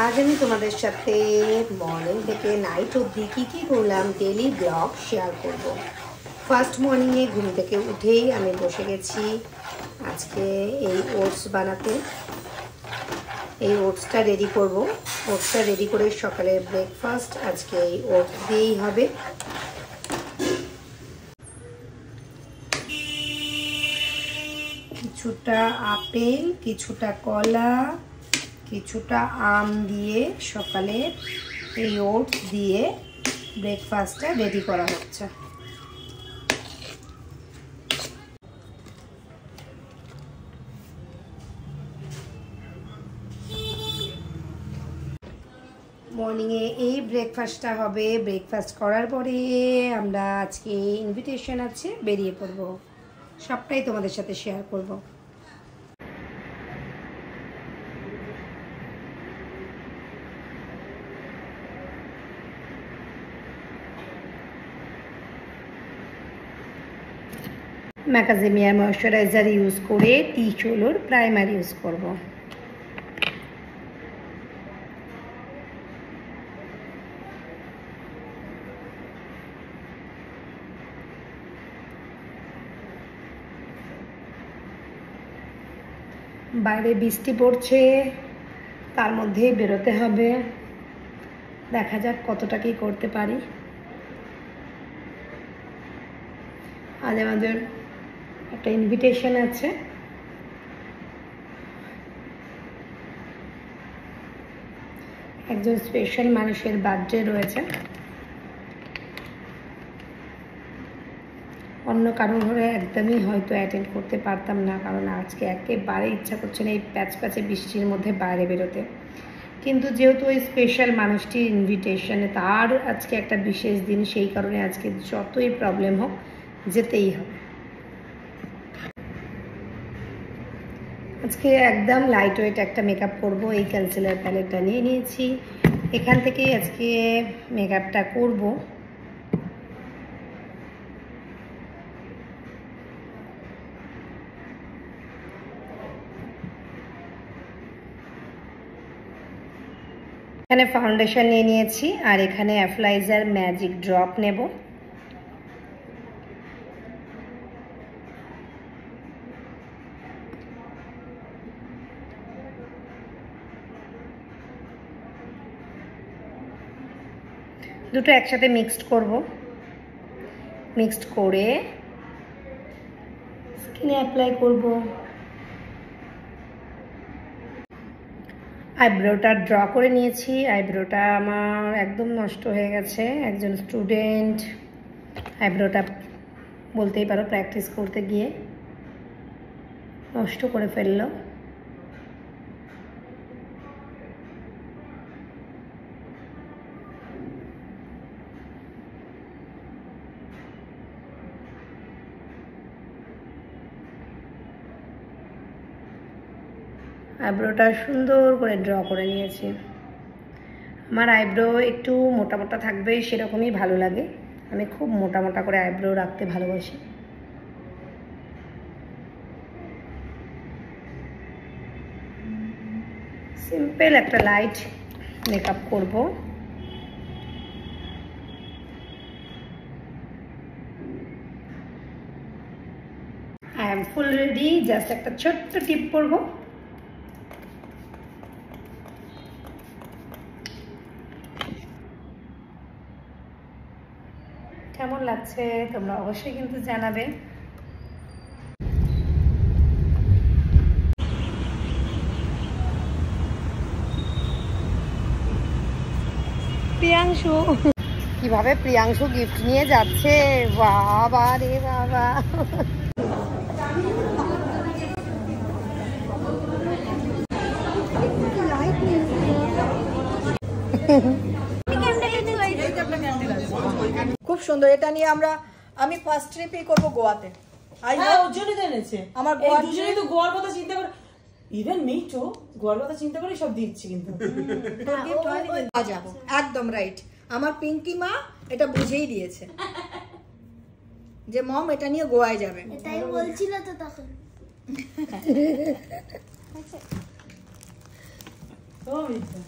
আজ আমি তোমাদের সাথে মর্নিং থেকে নাইট অবধি কী করলাম ডেলি ব্লগ শেয়ার করব। ফার্স্ট মর্নিংয়ে ঘুম থেকে উঠেই আমি বসে গেছি আজকে এই ওটস বানাতে। এই ওটসটা রেডি করব। ওটসটা রেডি করে সকালের ব্রেকফাস্ট আজকে এই ওটস দিয়েই হবে। কিছুটা আপেল, কিছুটা কলা, কিছুটা আম দিয়ে সকালে এই ওটস দিয়ে ব্রেকফাস্টটা রেডি করা হচ্ছে। মর্নিংয়ে এই ব্রেকফাস্টটা হবে। ব্রেকফাস্ট করার পরে আমরা আজকে ইনভিটেশন আছে, বেরিয়ে পড়ব। সবটাই তোমাদের সাথে শেয়ার করব। ম্যাকাডেমিয়া ময়শ্চারাইজার ইউজ করে টি-চোলোর প্রাইমার ইউজ করব। বাইরে বৃষ্টি পড়ছে, তার মধ্যে বেরোতে হবে। দেখা যাক কতটা কি করতে পারি। আজ আমাদের একটা ইনভিটেশন আছে। একজন স্পেশাল মানুষের বার্থডে রয়েছে। অন্য কারোর ঘরে একদমই হয়তো অ্যাটেন্ড করতে পারতাম না, কারণ আজকে একেবারে ইচ্ছা করছে না এই প্যাচে বৃষ্টির মধ্যে বাইরে বেরোতে। কিন্তু যেহেতু ওই স্পেশাল মানুষটির ইনভিটেশনে, তার আজকে একটা বিশেষ দিন, সেই কারণে আজকে যতই প্রবলেম হোক যেতেই হবে। আজকে একদম লাইট ওয়েট একটা মেকআপ করব। এই কনসিলার প্যালেটটা নিয়ে নিয়েছি, এখান থেকেই আজকে মেকআপটা করব। এখানে ফাউন্ডেশন নিয়ে নিয়েছি আর এখানে অ্যাপ্লাইজার ম্যাজিক ড্রপ নেব। দুটো একসাথে মিক্সড করব। মিক্সড করে স্কিনে অ্যাপ্লাই করব। আইব্রোটা ড্র করে নিয়েছি। আইব্রোটা আমার একদম নষ্ট হয়ে গেছে। একজন স্টুডেন্ট আইব্রোটা বলতেই পারো প্র্যাকটিস করতে গিয়ে নষ্ট করে ফেললো। আইব্রোটা সুন্দর করে ড্র করে নিয়েছি। আমার আইব্রো একটু মোটা মোটা থাকবে সেরকমই ভালো লাগে। আমি খুব মোটা মোটা করে আইব্রো রাখতে ভালোবাসি। সিম্পল একটা লাইট মেকআপ করব। I am full ready. Just একটা ছোট্ট টিপ করব। কেমন লাগছে তোমরা অবশ্যই কিন্তু জানাবে। প্রিয়াংশু কিভাবে প্রিয়াংশু গিফট নিয়ে যাচ্ছে, বাবা রে বাবা। খুব সুন্দর। এটা নিয়ে আমি ফার্স্ট ট্রিপই করব গোয়াতে। আমার দুজনেই তো গোয়ার কথা চিন্তা করে, ইভেন মিটু গোয়ার কথা চিন্তা করে সব দিচ্ছি। কিন্তু একদম রাইট। আমার পিঙ্কি মা এটা বুঝেই দিয়েছে যে মম এটা নিয়ে গোয়ায় যাবে। এটাই বলছিল তো তখন। ও মিটু